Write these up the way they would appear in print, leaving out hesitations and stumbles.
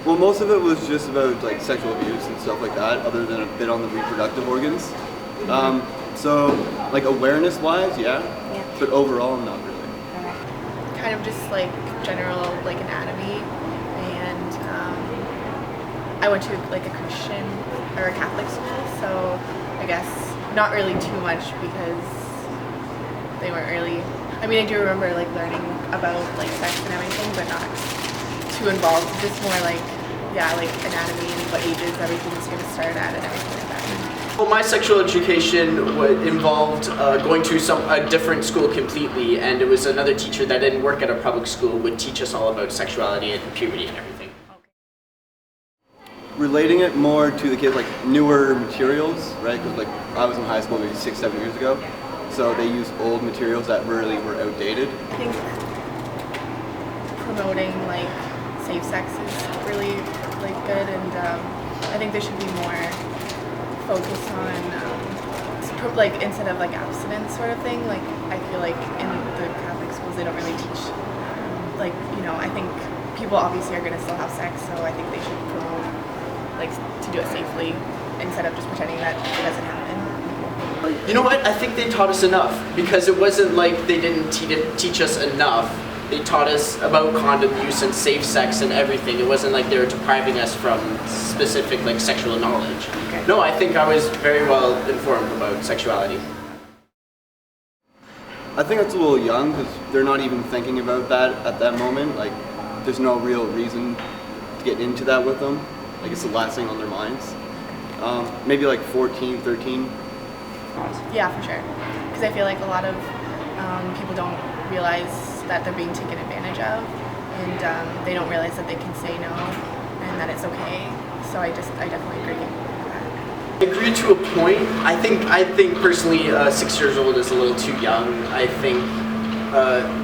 Well, most of it was just about like sexual abuse and stuff like that, other than a bit on the reproductive organs. So like awareness-wise, yeah, but overall, not really. Kind of just like general like anatomy, and I went to like a Christian or a Catholic school, so I guess not really too much because they weren't really. I mean, I do remember like learning about like sex and everything, but not too involved. Just more like like anatomy and what ages everything's going to start at and everything like that. Well, my sexual education involved going to a different school completely, and it was another teacher that didn't work at a public school would teach us all about sexuality and puberty and everything. Relating it more to the kids, like newer materials, right? Because like I was in high school maybe 6-7 years ago, so they use old materials that really were outdated. I think promoting like safe sex is really like good, and I think there should be more focus on like instead of like abstinence sort of thing. Like I feel like in the Catholic schools they don't really teach like I think people obviously are gonna still have sex, so I think they should promote like to do it safely instead of just pretending that it doesn't happen. You know what? I think they taught us enough, because it wasn't like they didn't teach us enough. They taught us about condom use and safe sex and everything. It wasn't like they were depriving us from specific like sexual knowledge. Okay. No, I think I was very well informed about sexuality. I think it's a little young because they're not even thinking about that at that moment. Like, there's no real reason to get into that with them. Like, it's the last thing on their minds. Maybe like 14, 13. Yeah, for sure. Because I feel like a lot of people don't realize that they're being taken advantage of, and they don't realize that they can say no and that it's okay. So I definitely agree with that. I agree to a point. I think personally 6 years old is a little too young. I think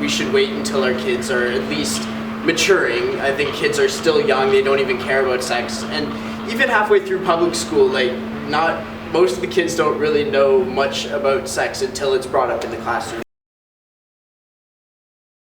we should wait until our kids are at least maturing. I think kids are still young, they don't even care about sex, and even halfway through public school, like most of the kids don't really know much about sex until it's brought up in the classroom.